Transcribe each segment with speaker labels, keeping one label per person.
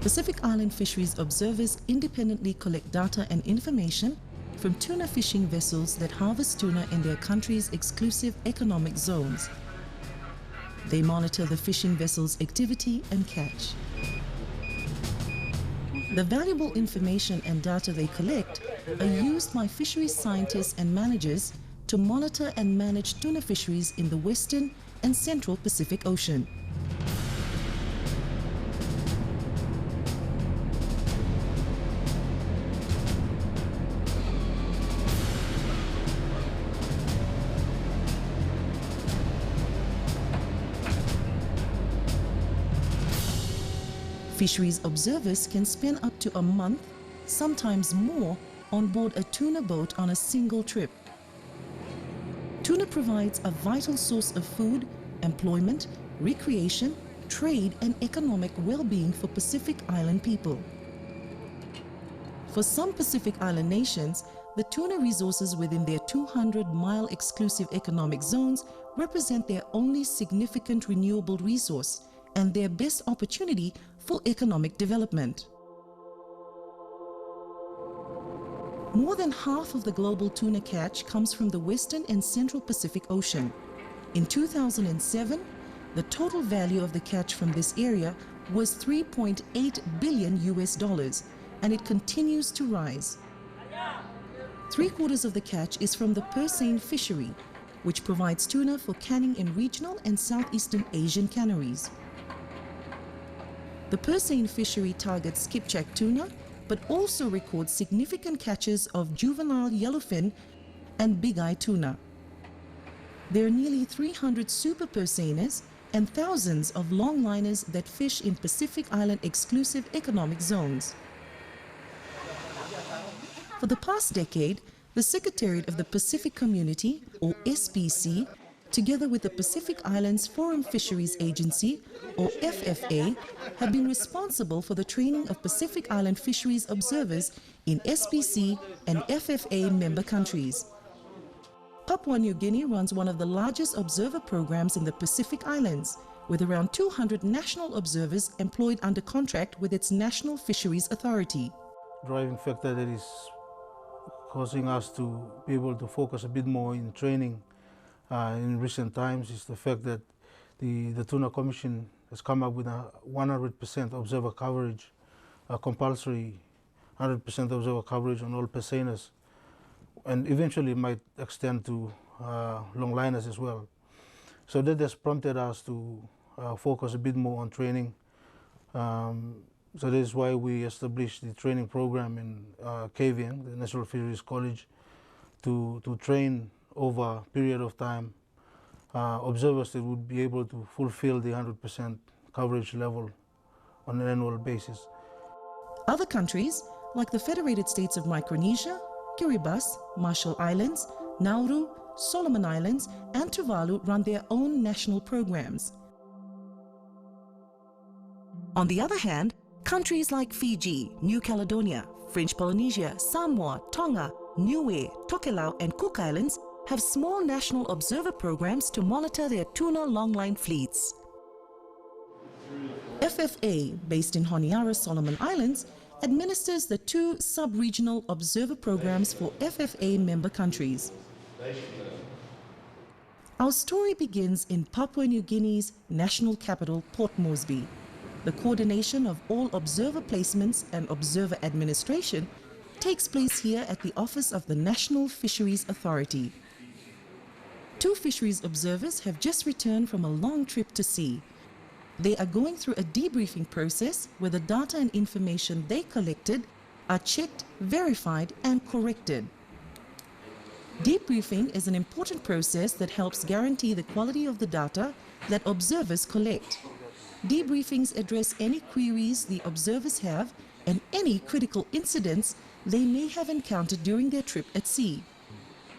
Speaker 1: Pacific Island fisheries observers independently collect data and information from tuna fishing vessels that harvest tuna in their country's exclusive economic zones. They monitor the fishing vessel's activity and catch. The valuable information and data they collect are used by fisheries scientists and managers to monitor and manage tuna fisheries in the Western and Central Pacific Ocean. Fisheries observers can spend up to a month, sometimes more, on board a tuna boat on a single trip. Tuna provides a vital source of food, employment, recreation, trade, and economic well-being for Pacific Island people. For some Pacific Island nations, the tuna resources within their 200-mile exclusive economic zones represent their only significant renewable resource and their best opportunity for economic development. More than half of the global tuna catch comes from the Western and Central Pacific Ocean. In 2007, the total value of the catch from this area was $3.8 billion US, and it continues to rise. 3/4 of the catch is from the purseine fishery, which provides tuna for canning in regional and Southeastern Asian canneries. The purseine fishery targets skipjack tuna, but also records significant catches of juvenile yellowfin and big-eye tuna. There are nearly 300 super purseines and thousands of longliners that fish in Pacific Island exclusive economic zones. For the past decade, the Secretariat of the Pacific Community, or SPC, together with the Pacific Islands Forum Fisheries Agency, or FFA, have been responsible for the training of Pacific Island fisheries observers in SPC and FFA member countries. Papua New Guinea runs one of the largest observer programs in the Pacific Islands, with around 200 national observers employed under contract with its National Fisheries Authority.
Speaker 2: Driving factor that is causing us to be able to focus a bit more in training in recent times is the fact that the Tuna Commission has come up with a 100% observer coverage, a compulsory 100% observer coverage on all purseines, and eventually might extend to longliners as well. So that has prompted us to focus a bit more on training. So that is why we established the training program in KVN, the National Fisheries College, to train over a period of time observers that would be able to fulfill the 100% coverage level on an annual basis.
Speaker 1: Other countries, like the Federated States of Micronesia, Kiribati, Marshall Islands, Nauru, Solomon Islands, and Tuvalu run their own national programs. On the other hand, countries like Fiji, New Caledonia, French Polynesia, Samoa, Tonga, Niue, Tokelau, and Cook Islands have small national observer programs to monitor their tuna longline fleets. FFA, based in Honiara, Solomon Islands, administers the 2 sub-regional observer programs for FFA member countries. Our story begins in Papua New Guinea's national capital, Port Moresby. The coordination of all observer placements and observer administration takes place here at the office of the National Fisheries Authority. 2 fisheries observers have just returned from a long trip to sea. They are going through a debriefing process where the data and information they collected are checked, verified, and corrected. Debriefing is an important process that helps guarantee the quality of the data that observers collect. Debriefings address any queries the observers have and any critical incidents they may have encountered during their trip at sea.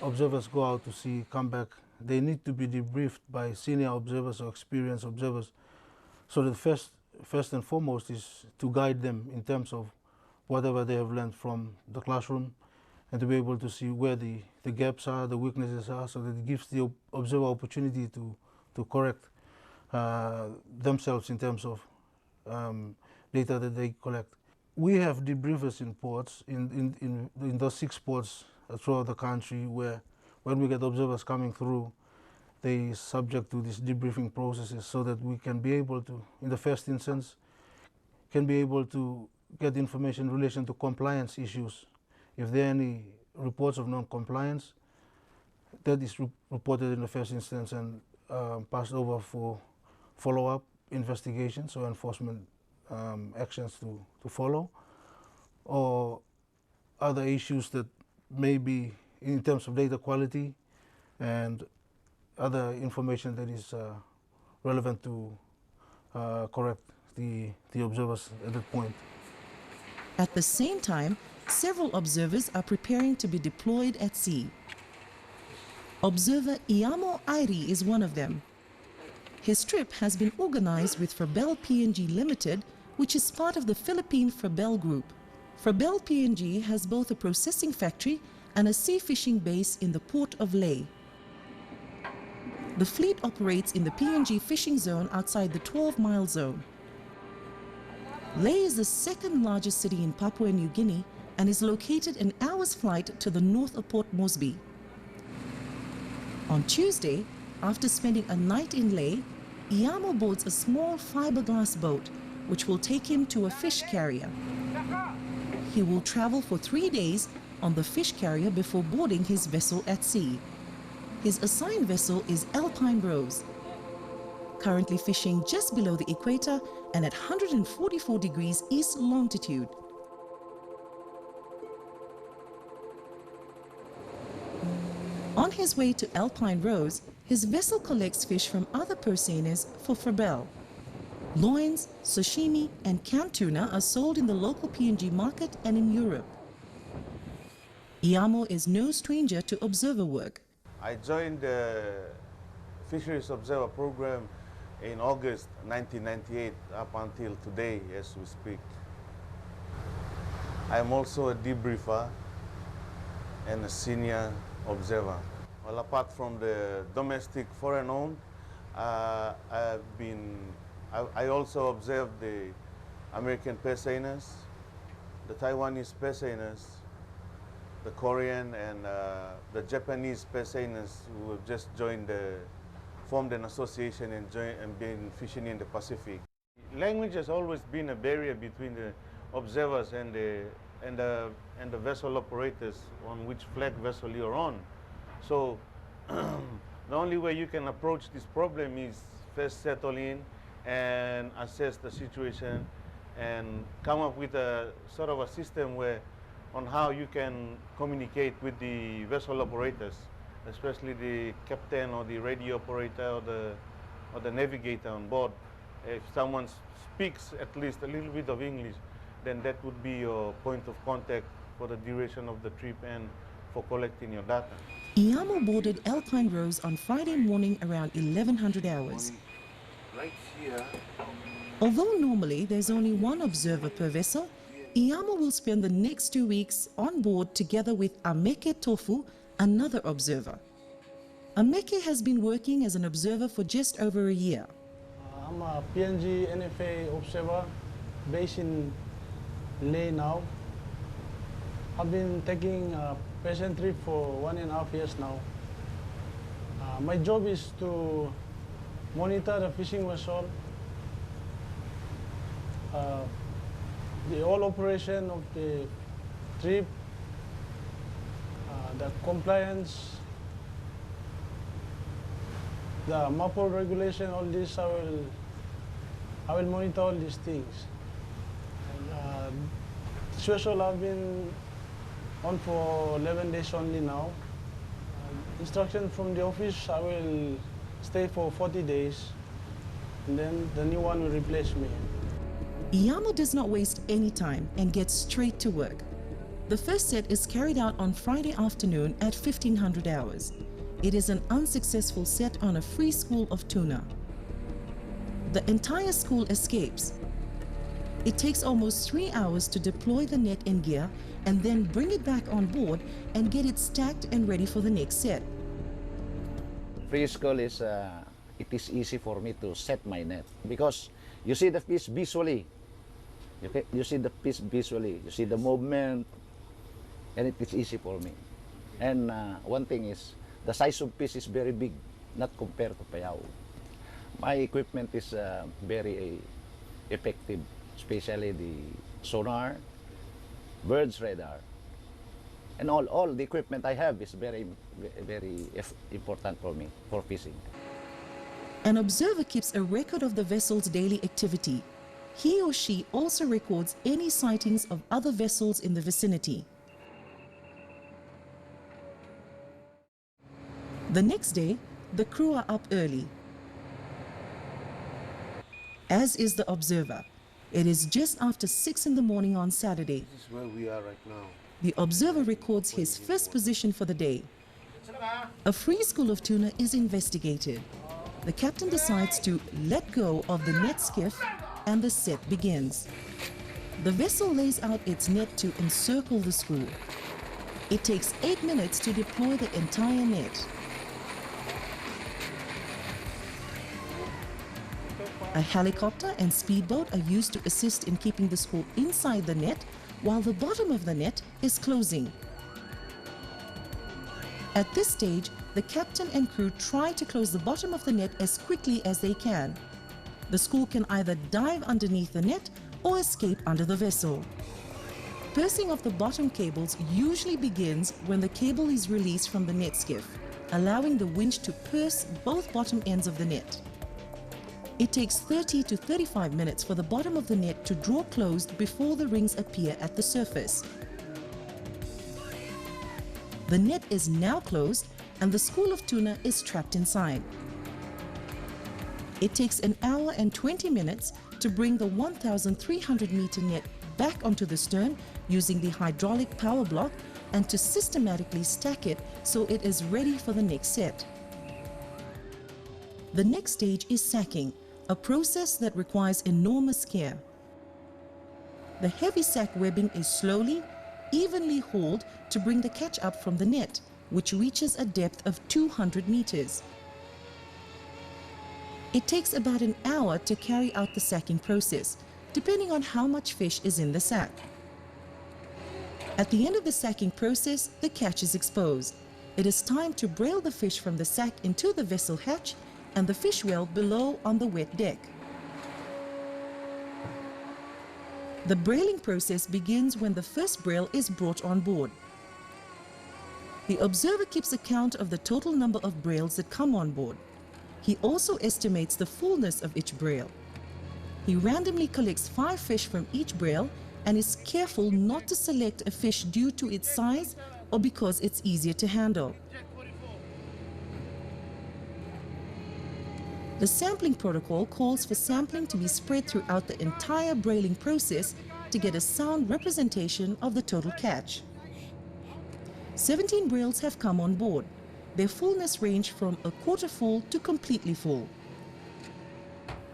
Speaker 2: Observers go out to sea, come back, they need to be debriefed by senior observers or experienced observers. So the first and foremost is to guide them in terms of whatever they have learned from the classroom, and to be able to see where the gaps are, the weaknesses are, so that it gives the observer opportunity to correct themselves in terms of data that they collect. We have debriefers in ports, in those 6 ports throughout the country, where when we get observers coming through, they subject to these debriefing processes so that we can be able to, in the first instance, can be able to get information in relation to compliance issues. If there are any reports of non-compliance, that is reported in the first instance and passed over for follow-up investigations or enforcement actions to follow, or other issues that may be in terms of data quality and other information that is relevant to correct the observers at that point.
Speaker 1: At the same time, several observers are preparing to be deployed at sea. Observer Iamo Airi is one of them. His trip has been organized with Frebel PNG Limited, which is part of the Philippine Frebel Group. Frebel PNG has both a processing factory and a sea fishing base in the port of Lae. The fleet operates in the PNG fishing zone outside the 12-mile zone. Lae is the second largest city in Papua New Guinea and is located an hour's flight to the north of Port Moresby. On Tuesday, after spending a night in Lae, Iamo boards a small fiberglass boat which will take him to a fish carrier. He will travel for 3 days on the fish carrier before boarding his vessel at sea. His assigned vessel is Alpine Rose, currently fishing just below the equator and at 144 degrees east longitude. On his way to Alpine Rose, his vessel collects fish from other purseaners for Frebel. Loins, sashimi, and canned tuna are sold in the local PNG market and in Europe. Iamo is no stranger to observer work.
Speaker 3: I joined the Fisheries Observer Program in August 1998 up until today as we speak. I'm also a debriefer and a senior observer. Well, apart from the domestic foreign-owned, I also observed the American purseaners, the Taiwanese purseaners, the Korean and the Japanese purseaners who have just formed an association and been fishing in the Pacific. Language has always been a barrier between the observers and the vessel operators on which flag vessel you're on. So the only way you can approach this problem is first settle in and assess the situation and come up with a sort of a system on how you can communicate with the vessel operators, especially the captain or the radio operator or the navigator on board. If someone speaks at least a little bit of English, then that would be your point of contact for the duration of the trip and for collecting your data.
Speaker 1: Iamo boarded Alpine Rose on Friday morning around 1100 hours.
Speaker 4: Right here.
Speaker 1: Although normally there's only one observer per vessel, Iamo will spend the next 2 weeks on board together with Ameke Tofu, another observer. Ameke has been working as an observer for just over a year.
Speaker 5: I'm a PNG NFA observer based in Lae now. I've been taking a patient trip for 1.5 years now. My job is to monitor the fishing vessel, the whole operation of the trip, the compliance, the MAPOL regulation, all this I will monitor all these things. This vessel I've been on for 11 days only now. Instruction from the office, I will stay for 40 days and then the new one will replace me.
Speaker 1: Iamo does not waste any time and gets straight to work. The first set is carried out on Friday afternoon at 1500 hours. It is an unsuccessful set on a free school of tuna. The entire school escapes. It takes almost 3 hours to deploy the net and gear and then bring it back on board and get it stacked and ready for the next set.
Speaker 4: Free school is, it is easy for me to set my net because you see the fish visually. You see the fish visually, you see the movement, and it is easy for me. And one thing is, the size of fish is very big, not compared to Payao. My equipment is very effective, especially the sonar, birds radar, and all the equipment I have is very important for me for fishing.
Speaker 1: An observer keeps a record of the vessel's daily activity. He or she also records any sightings of other vessels in the vicinity. The next day, the crew are up early, as is the observer. It is just after 6 in the morning on Saturday.
Speaker 6: This is where we are right now.
Speaker 1: The observer records his first position for the day. A free school of tuna is investigated. The captain decides to let go of the net skiff and the set begins. The vessel lays out its net to encircle the school. It takes 8 minutes to deploy the entire net. A helicopter and speedboat are used to assist in keeping the school inside the net while the bottom of the net is closing. At this stage, the captain and crew try to close the bottom of the net as quickly as they can. The school can either dive underneath the net or escape under the vessel. Pursing of the bottom cables usually begins when the cable is released from the net skiff, allowing the winch to purse both bottom ends of the net. It takes 30 to 35 minutes for the bottom of the net to draw closed before the rings appear at the surface. The net is now closed and the school of tuna is trapped inside. It takes an hour and 20 minutes to bring the 1,300-meter net back onto the stern using the hydraulic power block and to systematically stack it so it is ready for the next set. The next stage is sacking, a process that requires enormous care. The heavy sack webbing is slowly, evenly hauled to bring the catch up from the net, which reaches a depth of 200 meters. It takes about an hour to carry out the sacking process, depending on how much fish is in the sack. At the end of the sacking process, the catch is exposed. It is time to brail the fish from the sack into the vessel hatch and the fish well below on the wet deck. The brailing process begins when the first brail is brought on board. The observer keeps account of the total number of brails that come on board. He also estimates the fullness of each brail. He randomly collects 5 fish from each brail and is careful not to select a fish due to its size or because it's easier to handle. The sampling protocol calls for sampling to be spread throughout the entire brailing process to get a sound representation of the total catch. 17 brails have come on board. Their fullness ranged from a quarter full to completely full.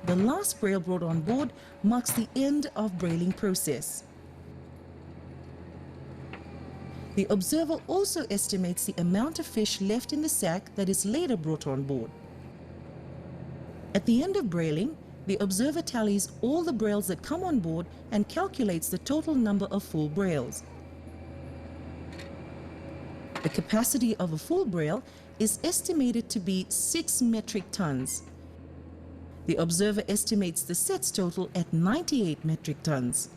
Speaker 1: The last brail brought on board marks the end of brailing process. The observer also estimates the amount of fish left in the sack that is later brought on board. At the end of brailing, the observer tallies all the brails that come on board and calculates the total number of full brails. The capacity of a full brail is estimated to be 6 metric tons. The observer estimates the set's total at 98 metric tons.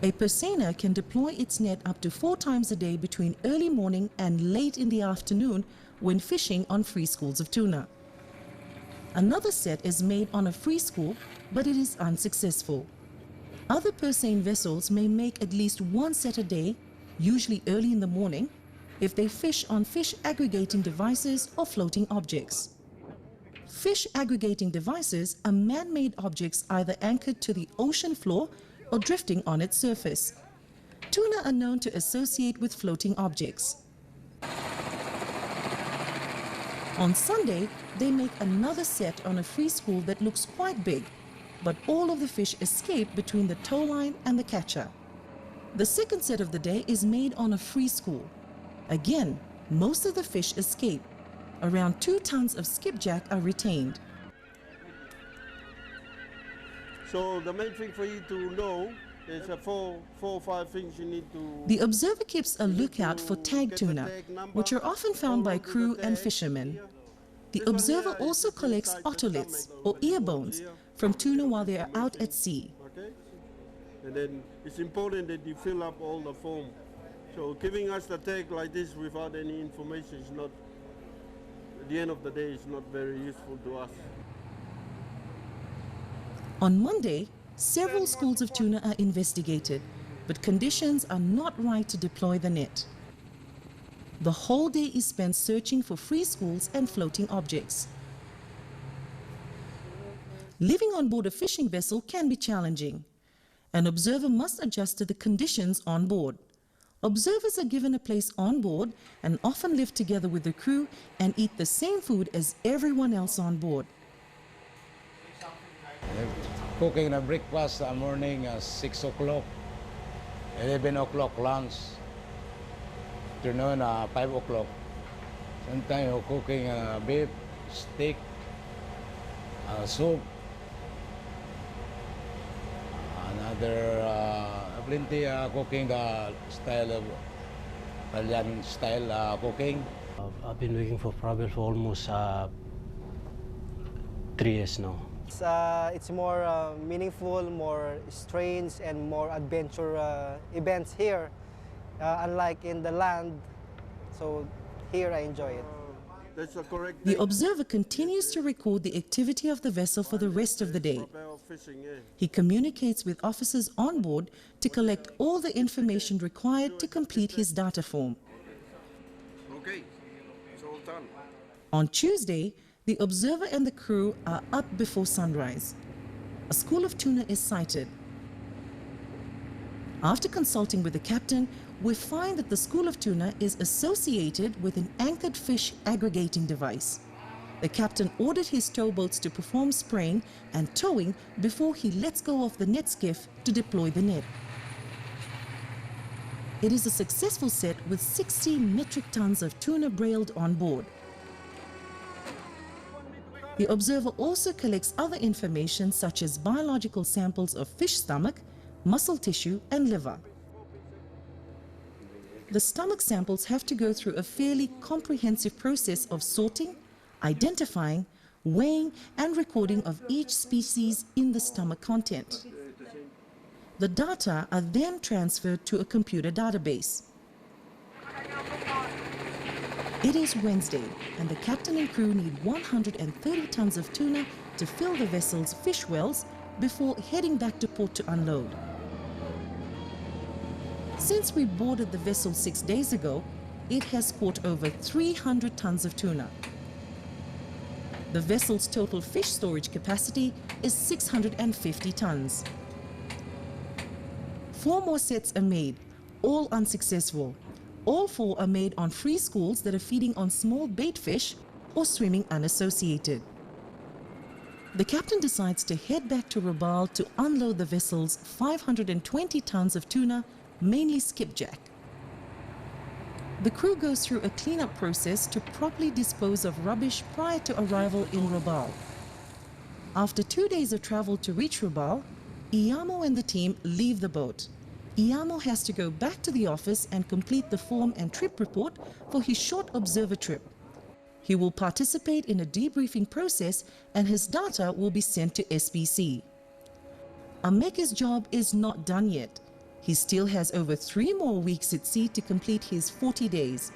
Speaker 1: A purseiner can deploy its net up to 4 times a day between early morning and late in the afternoon when fishing on free schools of tuna. Another set is made on a free school, but it is unsuccessful. Other purseine vessels may make at least 1 set a day, usually early in the morning, if they fish on fish aggregating devices or floating objects. Fish aggregating devices are man-made objects either anchored to the ocean floor or drifting on its surface. Tuna are known to associate with floating objects. On Sunday, they make another set on a free school that looks quite big, but all of the fish escape between the tow line and the catcher. The second set of the day is made on a free school. Again, most of the fish escape. Around 2 tons of skipjack are retained.
Speaker 6: So the main thing for you to know is four or five things you need to...
Speaker 1: The observer keeps a lookout for tag tuna, which are often found by crew and fishermen. The observer also collects otoliths, or ear bones, from tuna while they are out at sea.
Speaker 6: Okay? And then it's important that you fill up all the form. So giving us the tag like this without any information is not, at the end of the day, it's not very useful to us.
Speaker 1: On Monday, several schools of tuna are investigated, but conditions are not right to deploy the net. The whole day is spent searching for free schools and floating objects. Living on board a fishing vessel can be challenging. An observer must adjust to the conditions on board. Observers are given a place on board and often live together with the crew and eat the same food as everyone else on board.
Speaker 7: Cooking the breakfast morning 6 o'clock, 11 o'clock lunch, afternoon 5 o'clock. Sometimes we're cooking beef, steak, soup, another plenty cooking the style of Italian style cooking.
Speaker 8: I've been working for Travel for almost 3 years now.
Speaker 9: It's more meaningful, more strange, and more adventure events here, unlike in the land. So here I enjoy it.
Speaker 6: That's the correct
Speaker 1: The
Speaker 6: thing.
Speaker 1: observer continues to record the activity of the vessel for the rest of the day.
Speaker 6: Fishing, yeah.
Speaker 1: He communicates with officers on board to collect all the information required to complete his data form.
Speaker 6: Okay, it's all done.
Speaker 1: On Tuesday, the observer and the crew are up before sunrise. A school of tuna is sighted. After consulting with the captain, we find that the school of tuna is associated with an anchored fish aggregating device. The captain ordered his towboats to perform spraying and towing before he lets go of the net skiff to deploy the net. It is a successful set with 60 metric tons of tuna brailed on board. The observer also collects other information such as biological samples of fish stomach, muscle tissue, and liver. The stomach samples have to go through a fairly comprehensive process of sorting, identifying, weighing, and recording of each species in the stomach content. The data are then transferred to a computer database. It is Wednesday, and the captain and crew need 130 tons of tuna to fill the vessel's fish wells before heading back to port to unload. Since we boarded the vessel 6 days ago, it has caught over 300 tons of tuna. The vessel's total fish storage capacity is 650 tons. 4 more sets are made, all unsuccessful. All 4 are made on free schools that are feeding on small bait fish or swimming unassociated. The captain decides to head back to Rabaul to unload the vessel's 520 tons of tuna, mainly skipjack. The crew goes through a cleanup process to properly dispose of rubbish prior to arrival in Rabaul. After 2 days of travel to reach Rabaul, Iamo and the team leave the boat. Iamo has to go back to the office and complete the form and trip report for his short observer trip. He will participate in a debriefing process and his data will be sent to SPC. Ameke's job is not done yet. He still has over 3 more weeks at sea to complete his 40 days.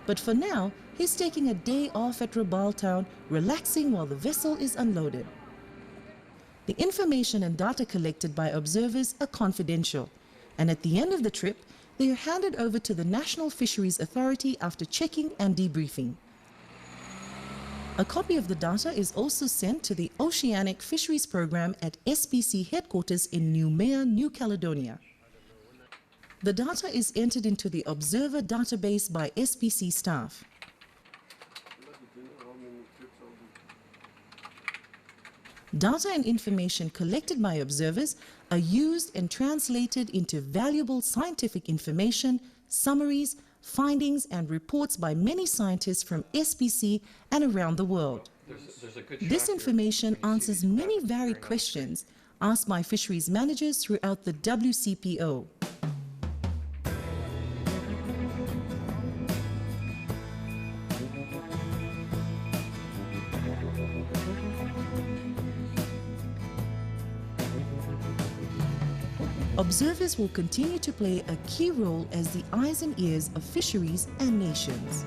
Speaker 1: But for now, he's taking a day off at Rabaul town, relaxing while the vessel is unloaded. The information and data collected by observers are confidential, and at the end of the trip, they are handed over to the National Fisheries Authority after checking and debriefing. A copy of the data is also sent to the Oceanic Fisheries Program at SPC headquarters in Noumea, New Caledonia. The data is entered into the Observer database by SPC staff. Data and information collected by observers are used and translated into valuable scientific information, summaries, findings, and reports by many scientists from SPC and around the world. This information answers many varied questions, asked by fisheries managers throughout the WCPO. Observers will continue to play a key role as the eyes and ears of fisheries and nations.